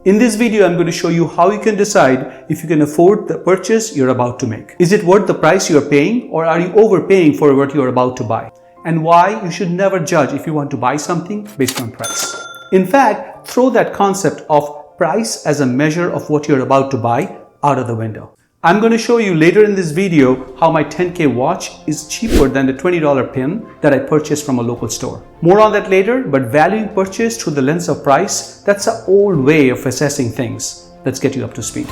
In this video, I'm going to show you how you can decide if you can afford the purchase you're about to make. Is it worth the price you're paying, or are you overpaying for what you're about to buy? And why you should never judge if you want to buy something based on price. In fact, throw that concept of price as a measure of what you're about to buy out of the window. I'm going to show you later in this video how my 10K watch is cheaper than the $20 pin that I purchased from a local store. More on that later, but valuing purchase through the lens of price, that's an old way of assessing things. Let's get you up to speed.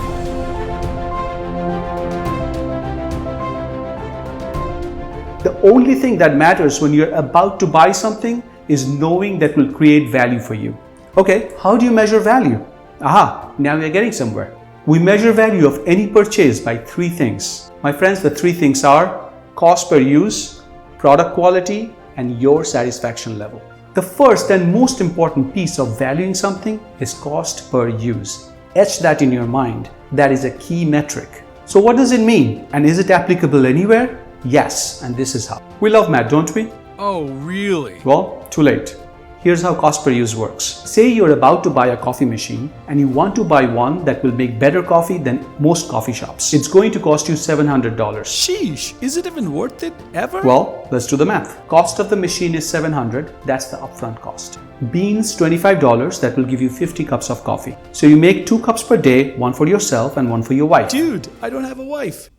The only thing that matters when you're about to buy something is knowing that will create value for you. Okay, how do you measure value? Aha, now we're getting somewhere. We measure value of any purchase by three things. My friends, the three things are cost per use, product quality, and your satisfaction level. The first and most important piece of valuing something is cost per use. Etch that in your mind. That is a key metric. So what does it mean? And is it applicable anywhere? Yes, and this is how. We love math, don't we? Oh, really? Well, too late. Here's how cost per use works. Say you're about to buy a coffee machine and you want to buy one that will make better coffee than most coffee shops. It's going to cost you $700. Sheesh, is it even worth it ever? Well, let's do the math. Cost of the machine is $700. That's the upfront cost. Beans, $25. That will give you 50 cups of coffee. So you make 2 cups per day, one for yourself and one for your wife. Dude, I don't have a wife.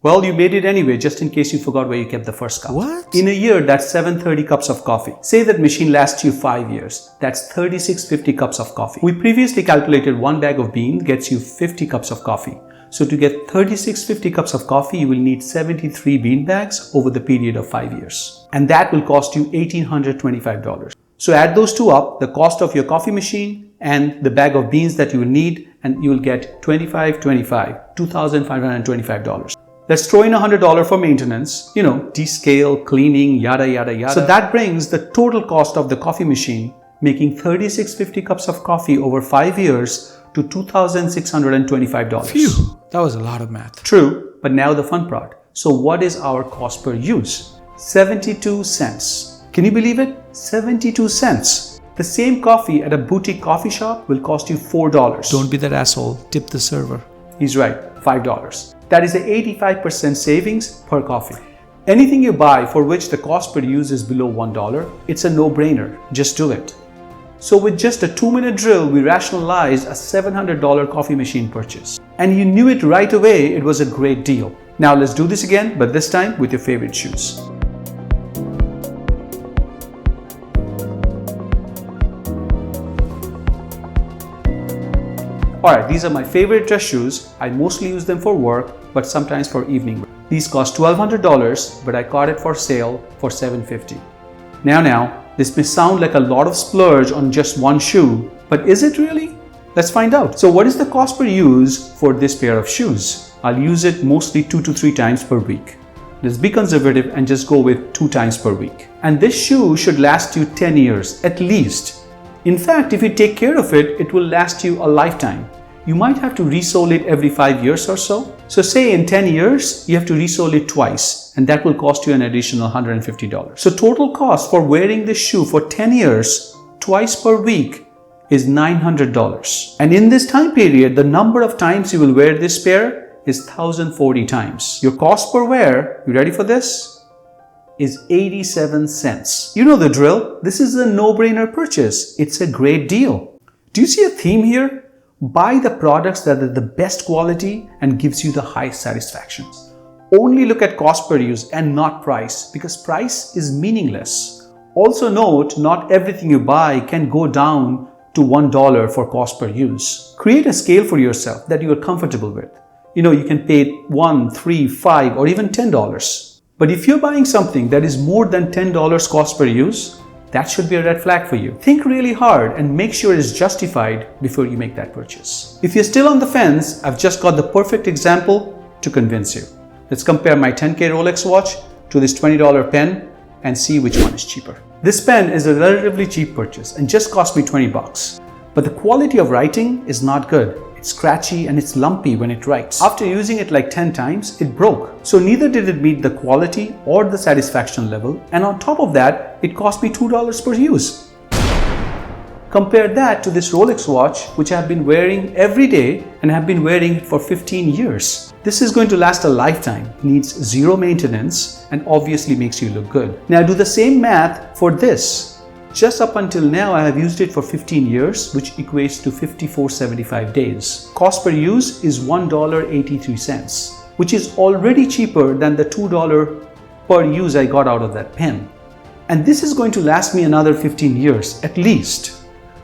Well, you made it anyway, just in case you forgot where you kept the first cup. What? In a year, that's 730 cups of coffee. Say that machine lasts you 5 years. That's 3650 cups of coffee. We previously calculated one bag of beans gets you 50 cups of coffee. So to get 3650 cups of coffee, you will need 73 bean bags over the period of 5 years. And that will cost you $1,825. So add those two up, the cost of your coffee machine and the bag of beans that you will need, and you will get $2,525. Let's throw in $100 for maintenance, descale, cleaning, yada, yada, yada. So that brings the total cost of the coffee machine, making 3650 cups of coffee over 5 years to $2,625. Phew, that was a lot of math. True, but now the fun part. So what is our cost per use? 72 cents. Can you believe it? 72 cents. The same coffee at a boutique coffee shop will cost you $4. Don't be that asshole. Tip the server. He's right, $5. That is an 85% savings per coffee. Anything you buy for which the cost per use is below $1, it's a no-brainer. Just do it. So with just a 2-minute drill, we rationalized a $700 coffee machine purchase. And you knew it right away it was a great deal. Now let's do this again, but this time with your favorite shoes. Alright, these are my favorite dress shoes. I mostly use them for work, but sometimes for evening wear. These cost $1,200, but I caught it for sale for $750. Now, this may sound like a lot of splurge on just one shoe, but is it really? Let's find out. So what is the cost per use for this pair of shoes? I'll use it mostly 2 to 3 times per week. Let's be conservative and just go with 2 times per week. And this shoe should last you 10 years, at least. In fact, if you take care of it, it will last you a lifetime. You might have to resole it every 5 years or so. So say in 10 years, you have to resole it twice, and that will cost you an additional $150. So total cost for wearing this shoe for 10 years, twice per week, is $900. And in this time period, the number of times you will wear this pair is 1,040 times. Your cost per wear, you ready for this? Is 87 cents. You know the drill. This is a no-brainer purchase. It's a great deal. Do you see a theme here? Buy the products that are the best quality and gives you the highest satisfaction. Only look at cost per use and not price, because price is meaningless. Also note, not everything you buy can go down to $1 for cost per use. Create a scale for yourself that you are comfortable with. You can pay $1, $3, $5, or even $10. But if you're buying something that is more than $10 cost per use, that should be a red flag for you. Think really hard and make sure it's justified before you make that purchase. If you're still on the fence, I've just got the perfect example to convince you. Let's compare my 10K Rolex watch to this $20 pen and see which one is cheaper. This pen is a relatively cheap purchase and just cost me $20. But the quality of writing is not good. It's scratchy and it's lumpy when it writes. After using it like 10 times, it broke. So neither did it meet the quality or the satisfaction level. And on top of that, it cost me $2 per use. Compare that to this Rolex watch, which I have been wearing every day and have been wearing it for 15 years. This is going to last a lifetime, needs zero maintenance, and obviously makes you look good. Now do the same math for this. Just up until now, I have used it for 15 years, which equates to 5475 days. Cost per use is $1.83, which is already cheaper than the $2 per use I got out of that pen. And this is going to last me another 15 years at least.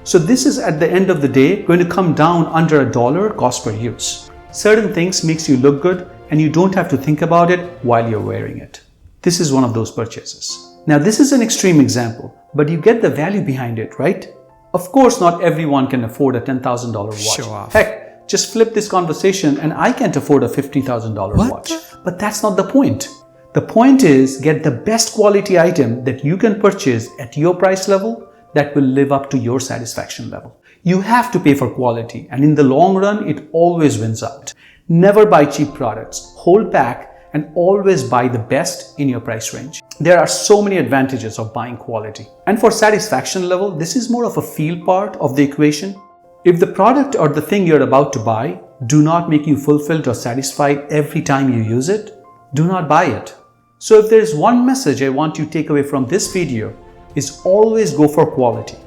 So this is at the end of the day going to come down under $1 cost per use. Certain things makes you look good and you don't have to think about it while you're wearing it. This is one of those purchases. Now this is an extreme example, but you get the value behind it, right? Of course, not everyone can afford a $10,000 watch. Show off. Heck, just flip this conversation and I can't afford a $50,000 watch. But that's not the point. The point is get the best quality item that you can purchase at your price level that will live up to your satisfaction level. You have to pay for quality, and in the long run, it always wins out. Never buy cheap products, hold back, and always buy the best in your price range. There are so many advantages of buying quality. And for satisfaction level, this is more of a feel part of the equation. If the product or the thing you're about to buy do not make you fulfilled or satisfied every time you use it, do not buy it. So if there is one message I want you to take away from this video, is always go for quality.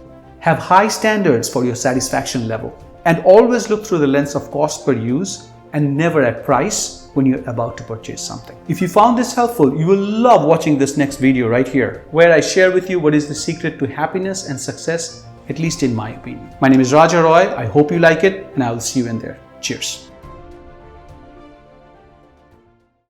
Have high standards for your satisfaction level and always look through the lens of cost per use and never at price when you're about to purchase something. If you found this helpful, you will love watching this next video right here, where I share with you what is the secret to happiness and success, at least in my opinion. My name is Raja Roy. I hope you like it and I will see you in there. Cheers.